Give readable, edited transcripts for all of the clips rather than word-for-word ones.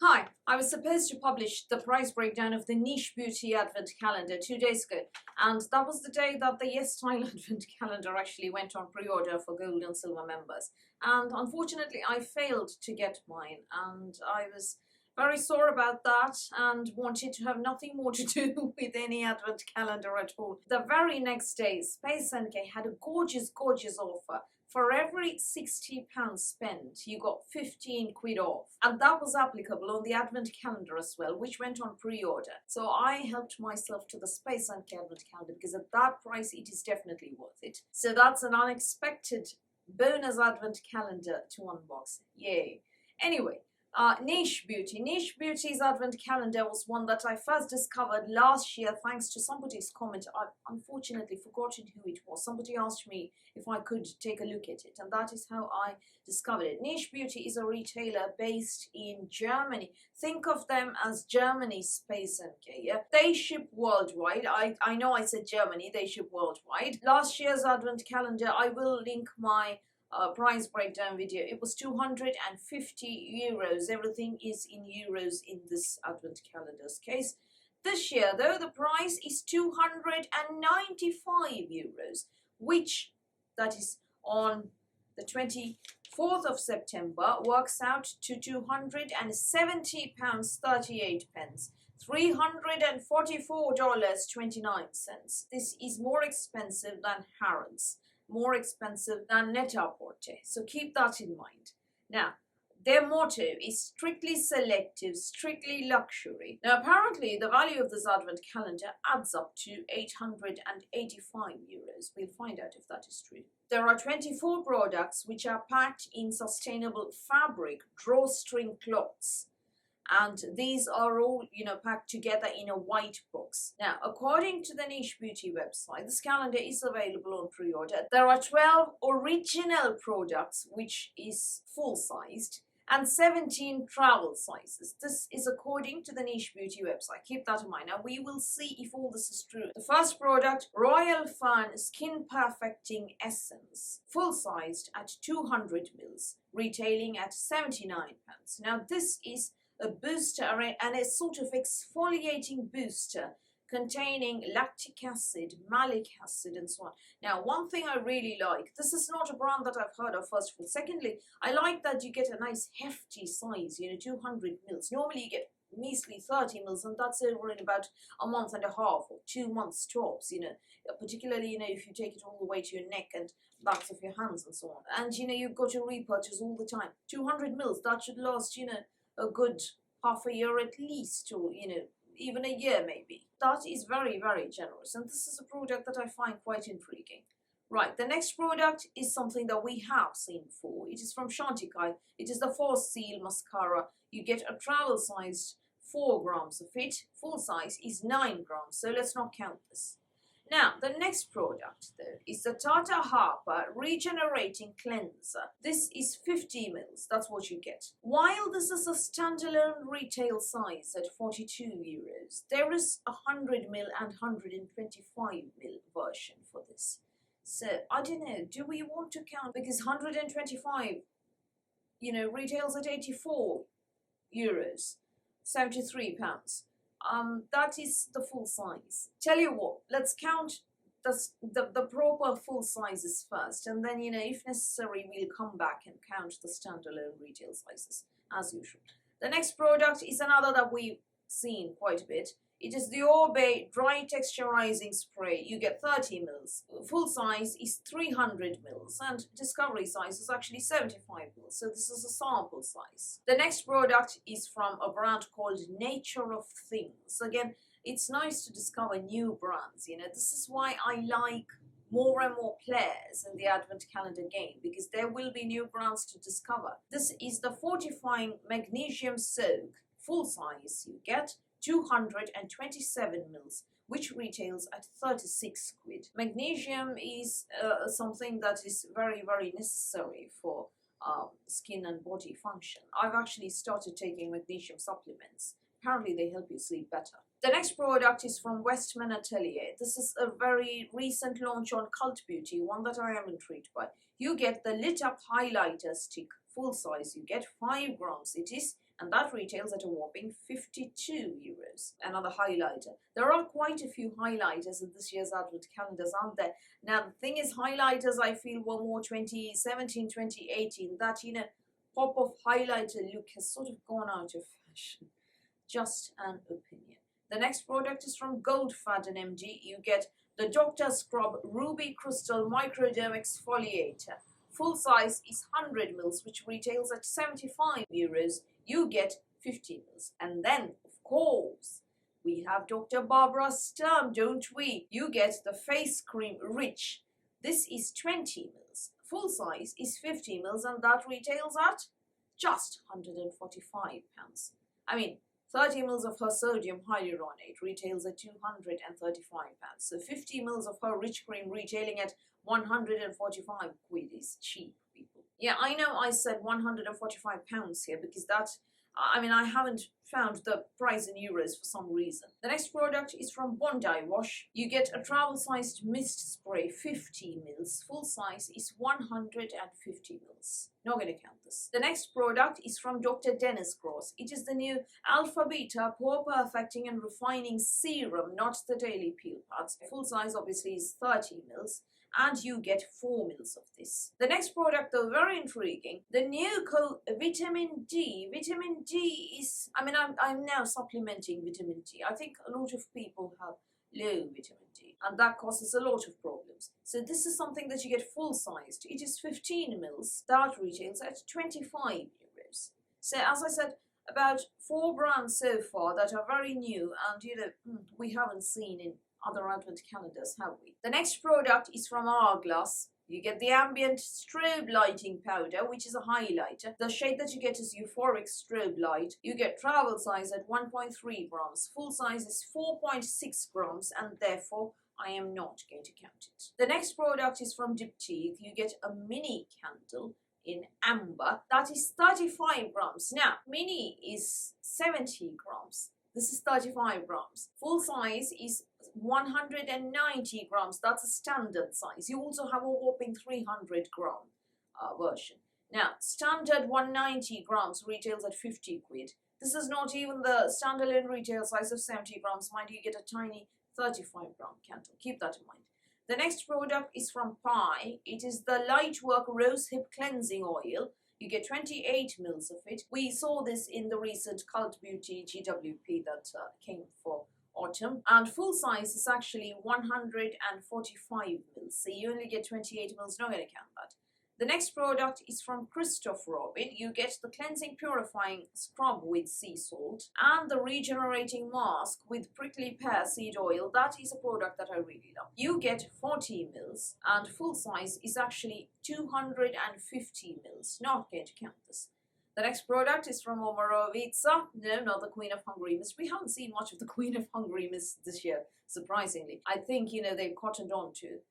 Hi, I was supposed to publish the price breakdown of the Niche Beauty Advent Calendar 2 days ago, and that was the day that the Yes Style Advent Calendar actually went on pre-order for gold and silver members. And unfortunately, I failed to get mine, and I was very sore about that and wanted to have nothing more to do with any Advent calendar at all. The very next day, Space NK had a gorgeous offer. For every £60 spent, you got 15 quid off. And that was applicable on the Advent calendar as well, which went on pre-order. So I helped myself to the Space NK Advent calendar because at that price, it is definitely worth it. So that's an unexpected bonus Advent calendar to unbox. Yay. Anyway. Niche Beauty's Advent calendar was one that I first discovered last year thanks to somebody's comment. I've unfortunately forgotten who it was. Somebody asked me if I could take a look at it, and that is how I discovered it. Niche Beauty is a retailer based in Germany. Think of them as Germany's Space NK. Yeah? They ship worldwide. I know I said Germany, they ship worldwide. Last year's Advent calendar, I will link my price breakdown video. It was €250. Everything is in euros in this Advent calendar's case. This year, though, the price is €295, which, that is on the 24th of September, works out to £270.38, $344.29. This is more expensive than Harrods, more expensive than Net-a-Porter, so keep that in mind. Now, their motto is strictly selective, strictly luxury. Now, apparently, the value of this Advent calendar adds up to €885. We'll find out if that is true. There are 24 products which are packed in sustainable fabric drawstring cloths. And these are all, packed together in a white box. Now, according to the Niche Beauty website, this calendar is available on pre-order. There are 12 original products, which is full-sized, and 17 travel sizes. This is according to the Niche Beauty website. Keep that in mind. Now, we will see if all this is true. The first product, Royal Fern Skin Perfecting Essence, full-sized at 200 ml, retailing at £79. Now, this is a booster and a sort of exfoliating booster containing lactic acid, malic acid, and so on. Now, one thing I really like, this is not a brand that I've heard of, first of all. Secondly, I like that you get a nice hefty size, 200 ml. Normally you get measly 30 ml, and that's over in about a month and a half or 2 months tops, particularly, if you take it all the way to your neck and backs of your hands and so on. And, you've got to repurchase all the time. 200 ml, that should last, a good half a year at least, or even a year maybe. That is very, very generous, and this is a product that I find quite intriguing. Right, the next product is something that we have seen before. It is from Chantecaille. It is the Faux mascara. You get a travel sized 4 grams of it. Full size is 9 grams, so let's not count this. Now, the next product, though, is the Tata Harper Regenerating Cleanser. This is 50 ml, that's what you get. While this is a standalone retail size at €42, there is a 100 ml and 125 ml version for this. So, I don't know, do we want to count? Because 125, retails at €84, £73. That is the full size. Tell you what, let's count the proper full sizes first, and then, if necessary, we'll come back and count the standalone retail sizes, as usual. The next product is another that we've seen quite a bit. It is the Oribe Dry Texturizing Spray. You get 30 ml. Full size is 300 ml, and discovery size is actually 75 ml, so this is a sample size. The next product is from a brand called Nature of Things. Again, it's nice to discover new brands, This is why I like more and more players in the Advent calendar game, because there will be new brands to discover. This is the Fortifying Magnesium Soak. Full size, you get 227 ml, which retails at 36 quid. Magnesium is something that is very, very necessary for skin and body function. I've actually started taking magnesium supplements. Apparently they help you sleep better. The next product is from Westman Atelier. This is a very recent launch on Cult Beauty, one that I am intrigued by. You get the lit up highlighter stick, full size. You get 5 grams. It is and that retails at a whopping €52. Another highlighter. There are quite a few highlighters in this year's advent calendars, aren't there? Now, the thing is, highlighters, I feel, were more 2017, 2018. That, pop of highlighter look has sort of gone out of fashion. Just an opinion. The next product is from Goldfad MD. You get the Dr. Scrub Ruby Crystal Microderm Exfoliator. Full size is 100 ml, which retails at €75. You get 50 ml. And then, of course, we have Dr. Barbara Sturm, don't we? You get the Face Cream Rich. This is 20 ml. Full size is 50 ml, and that retails at just £145. I mean, 30 ml of her sodium hyaluronate retails at £235. So 50 ml of her rich cream retailing at 145 quid is cheap, people. Yeah, I know I said £145 here because I haven't found the price in euros for some reason. The next product is from Bondi Wash. You get a travel-sized mist spray, 50 ml. Full size is 150 ml. Not going to count this. The next product is from Dr. Dennis Gross. It is the new Alpha Beta Pore Perfecting and Refining Serum, not the daily peel pads. Full size obviously is 30 ml. And you get 4 ml of this. The next product, though, very intriguing. The new vitamin D. Vitamin D is, I'm now supplementing vitamin D. I think a lot of people have low vitamin D, and that causes a lot of problems. So this is something that you get full sized. It is 15 ml. That retails at €25. So as I said, about 4 brands so far that are very new, and we haven't seen in other advent calendars, have we? The next product is from Hourglass. You get the Ambient Strobe Lighting Powder, which is a highlighter. The shade that you get is Euphoric Strobe Light. You get travel size at 1.3 grams. Full size is 4.6 grams, and therefore I am not going to count it. The next product is from Diptyque. You get a mini candle in amber. That is 35 grams. Now, mini is 70 grams. This is 35 grams. Full size is 190 grams. That's a standard size. You also have a whopping 300 gram version. Now, standard 190 grams retails at 50 quid. This is not even the standalone retail size of 70 grams. Mind you, get a tiny 35 gram candle. Keep that in mind. The next product is from Pai. It is the Lightwork Rosehip Cleansing Oil. You get 28 ml of it. We saw this in the recent Cult Beauty GWP that came for autumn. And full size is actually 145 ml. So you only get 28 ml. Not going to count that. The next product is from Christoph Robin. You get the Cleansing Purifying Scrub with Sea Salt and the Regenerating Mask with Prickly Pear Seed Oil. That is a product that I really love. You get 40 ml and full size is actually 250 ml. Not going to count this. The next product is from Oribe. No, not the Queen of Hungary Mist. We haven't seen much of the Queen of Hungary Mist this year, surprisingly. I think, they've cottoned on to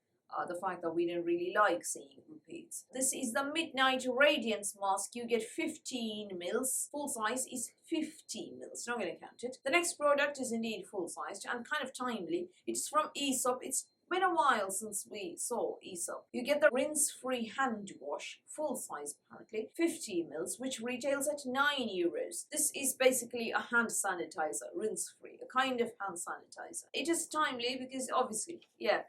the fact that we didn't really like seeing repeats. This is the Midnight Radiance Mask. You get 15 ml. Full size is 50 ml. Not going to count it. The next product is indeed full-sized and kind of timely. It's from Aesop. It's been a while since we saw Aesop. You get the rinse-free hand wash, full size apparently, 50 ml, which retails at €9. This is basically a hand sanitizer, rinse-free, a kind of hand sanitizer. It is timely because obviously,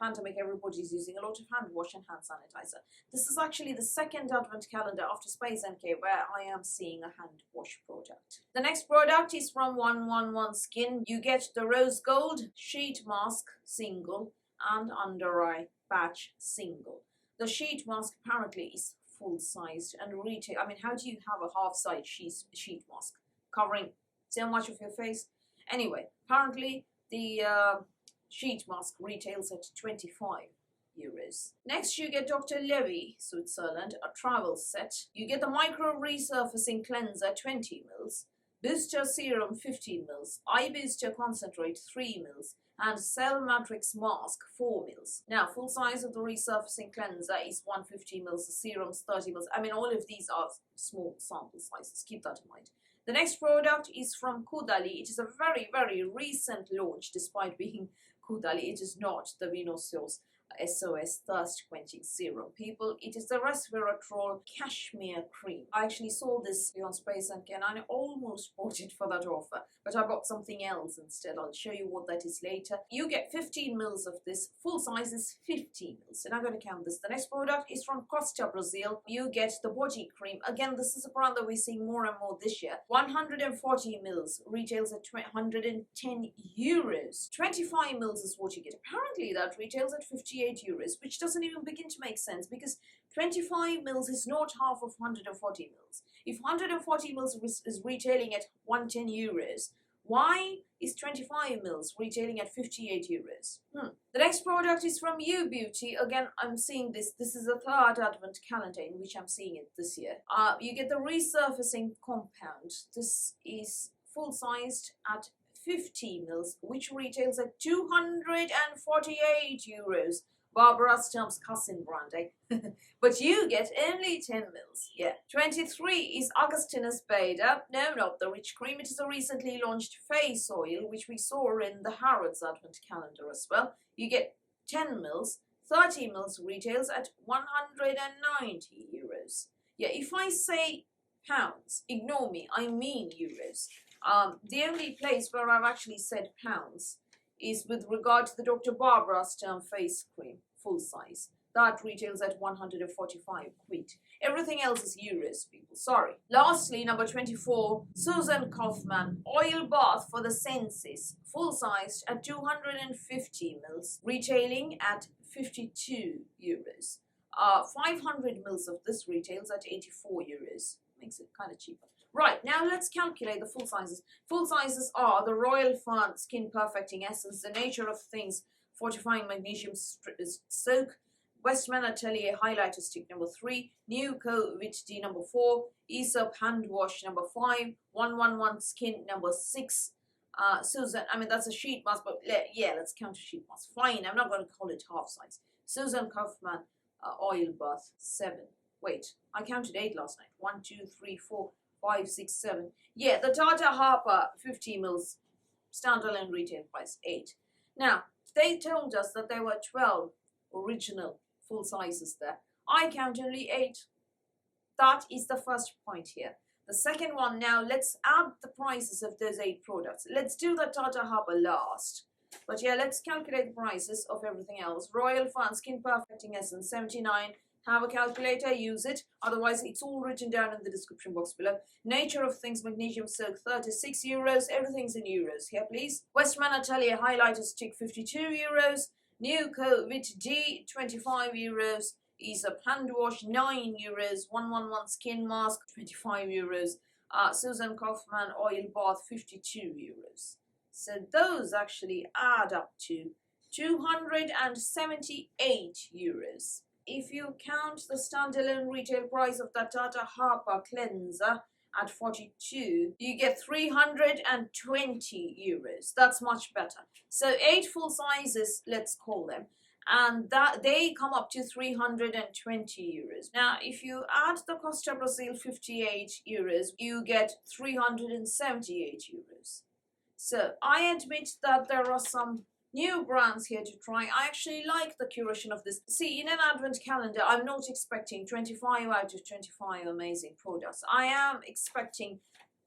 pandemic, everybody's using a lot of hand wash and hand sanitizer. This is actually the second advent calendar after Space NK where I am seeing a hand wash product. The next product is from 111 Skin. You get the Rose Gold Sheet Mask Single and under eye patch single. The sheet mask apparently is full-sized and retail. How do you have a half-size sheet mask covering so much of your face? Anyway, apparently the sheet mask retails at €25. Next, you get Dr. Levy Switzerland, a travel set. You get the Micro Resurfacing Cleanser, 20 ml, Booster Serum, 15 ml, Eye Booster Concentrate, 3 ml, and Cell Matrix Mask, 4 ml. Now, full size of the resurfacing cleanser is 150 ml, the serum's 30 ml. All of these are small sample sizes, keep that in mind. The next product is from Kadali. It is a very, very recent launch, despite being Kadali. It is not the Venus Sauce SOS Thirst Quenching Serum. People, it is the resveratrol cashmere cream. I actually saw this on Space and Ken and I almost bought it for that offer, but I bought something else instead. I'll show you what that is later. You get 15 mils of this. Full size is 50 mils. And I'm going to count this. The next product is from Costa, Brazil. You get the body cream. Again, this is a brand that we're seeing more and more this year. 140 mils retails at 110 euros. 25 mils is what you get. Apparently that retails at 58 euros, which doesn't even begin to make sense because 25 mils is not half of 140 mils. If 140 mils is retailing at 110 euros, why is 25 mils retailing at 58 euros? The next product is from U Beauty. Again, I'm seeing this. This is the third advent calendar in which I'm seeing it this year. You get the resurfacing compound. This is full-sized at 50 mils, which retails at 248 euros. Barbara Sturm's cousin brand, eh? But you get only 10 mils. Yeah. 23 is Augustinus Beta. No, not the rich cream. It is a recently launched face oil, which we saw in the Harrods Advent calendar as well. You get 10 mils. 30 mils retails at 190 euros. Yeah, if I say pounds, ignore me, I mean euros. The only place where I've actually said pounds is with regard to the Dr. Barbara Sturm face cream, full size. That retails at 145 quid. Everything else is euros, people. Sorry. Lastly, number 24, Susan Kaufmann Oil Bath for the Senses, full sized at 250 mils, retailing at 52 euros. 500 mils of this retails at 84 euros. Makes it kind of cheaper. Right, now let's calculate the full sizes. Full sizes are the Royal Fern Skin Perfecting Essence, The Nature of Things Fortifying Magnesium Soak, Westman Atelier Highlighter Stick number 3, New Co Vit D number 4, Aesop Hand Wash number 5, 111 Skin number 6, Susan, I mean that's a sheet mask, but yeah, let's count a sheet mask. Fine, I'm not going to call it half size. Susan Kaufmann Oil Bath 7. Wait, I counted 8 last night. 1, 2, 3, 4, 5, 6, 7. Yeah, the Tata Harper 50 mils standalone retail price 8. Now, they told us that there were 12 original full sizes there. I count only 8. That is the first point here. The second one, now let's add the prices of those 8 products. Let's do the Tata Harper last. But yeah, let's calculate the prices of everything else. Royal Fern Skin Perfecting Essence 79. Have a calculator, use it. Otherwise, it's all written down in the description box below. Nature of Things Magnesium Soak 36 euros. Everything's in euros here, please. Westman Atelier Highlighter Stick 52 euros. New Co Vit D 25 euros. Aesop Hand Wash 9 euros. 111 Skin Mask 25 euros. Susan Kaufmann Oil Bath 52 euros. So those actually add up to 278 euros. If you count the standalone retail price of the Tata Harper cleanser at 42, you get 320 euros. That's much better. So 8 full sizes, let's call them, and that they come up to 320 euros. Now, if you add the Costa Brazil 58 euros, you get 378 euros. So I admit that there are some new brands here to try. I actually like the curation of this. See, in an advent calendar, I'm not expecting 25 out of 25 amazing products. I am expecting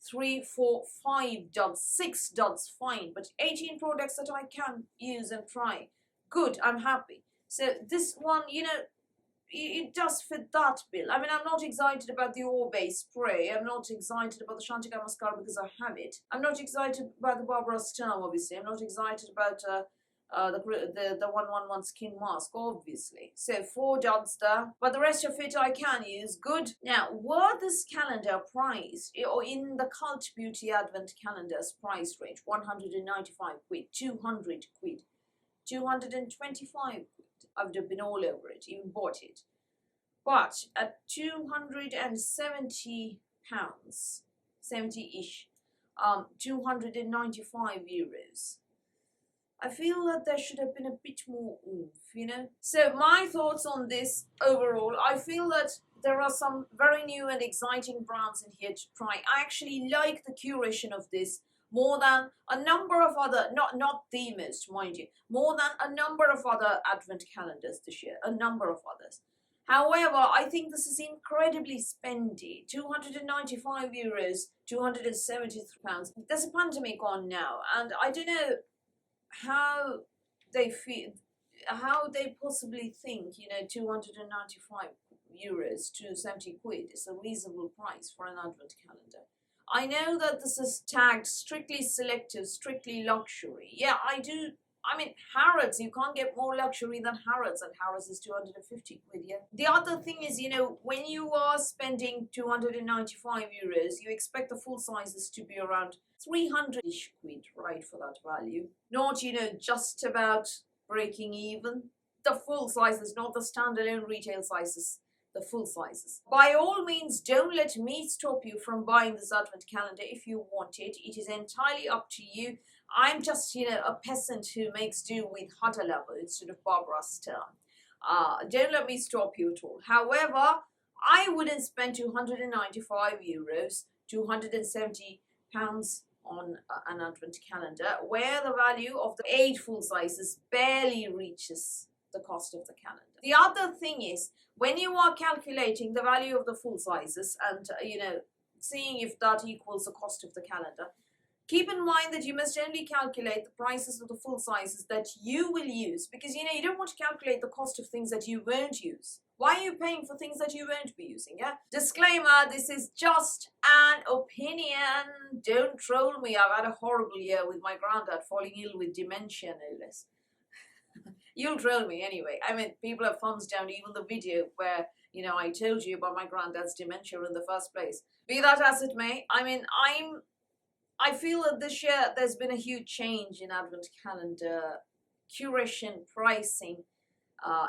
3, 4, 5 duds, 6 duds, fine, but 18 products that I can use and try. Good, I'm happy. So this one, you know, it does fit that bill. I mean, I'm not excited about the Oribe spray. I'm not excited about the Chantecaille mascara because I have it. I'm not excited about the Barbara Sturm, obviously. I'm not excited about the 111 skin mask, obviously. So 4 duds there, but the rest of it I can use. Good. Now, were this calendar priced, or in the Cult Beauty Advent calendar's price range, 195 quid, 200 quid, 225 quid, I would have been all over it, even bought it. But at 270 pounds, 70-ish, 295 euros, I feel that there should have been a bit more oomph, you know. So my thoughts on this overall, I feel that there are some very new and exciting brands in here to try. I actually like the curation of this. more than a number of other, not the most, mind you, more than a number of other advent calendars this year, a number of others. However, I think this is incredibly spendy. €295, £273. There's a pandemic on now, and I don't know how they feel, how they possibly think, €295 to 70 quid is a reasonable price for an advent calendar. I know that this is tagged strictly selective, strictly luxury. Yeah, I do. I mean, Harrods, you can't get more luxury than Harrods, and Harrods is 250 quid, yeah. The other thing is, when you are spending €295, you expect the full sizes to be around 300-ish quid, right, for that value. Not, just about breaking even. The full sizes, not the standalone retail sizes. The full sizes. By all means, don't let me stop you from buying this advent calendar if you want it. It is entirely up to you. I'm just, a peasant who makes do with Hutter level instead of Barbara Sturm. Don't let me stop you at all. However, I wouldn't spend €295, £270 on an advent calendar where the value of the 8 full sizes barely reaches the cost of the calendar. The other thing is, when you are calculating the value of the full sizes and, seeing if that equals the cost of the calendar, keep in mind that you must only calculate the prices of the full sizes that you will use, because, you don't want to calculate the cost of things that you won't use. Why are you paying for things that you won't be using, yeah? Disclaimer, this is just an opinion. Don't troll me. I've had a horrible year with my granddad falling ill with dementia, no less. You'll troll me anyway. I mean, people have thumbs down even the video where, I told you about my granddad's dementia in the first place. Be that as it may, I mean, I feel that this year there's been a huge change in advent calendar curation, pricing,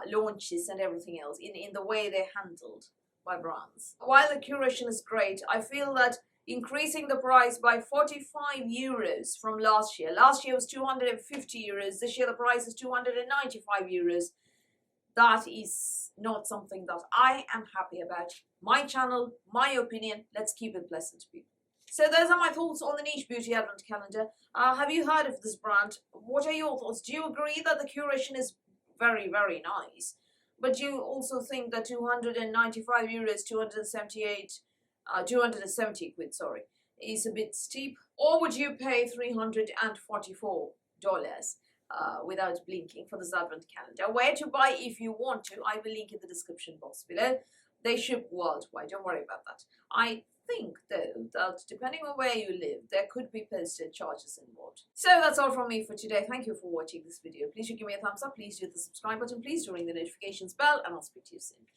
launches and everything else in the way they're handled by brands. While the curation is great, I feel that increasing the price by €45 from last year. Last year was €250. This year the price is €295. That is not something that I am happy about. My channel, my opinion, let's keep it pleasant, people. So those are my thoughts on the Niche Beauty Advent Calendar. Have you heard of this brand? What are your thoughts? Do you agree that the curation is very, very nice, but do you also think that €295, 270 quid, sorry, is a bit steep? Or would you pay $344 without blinking for this advent calendar? Where to buy if you want to, I will link in the description box below. They ship worldwide, don't worry about that. I think, though, that depending on where you live, there could be postage charges involved. So that's all from me for today. Thank you for watching this video. Please do give me a thumbs up. Please do hit the subscribe button. Please do ring the notifications bell, and I'll speak to you soon.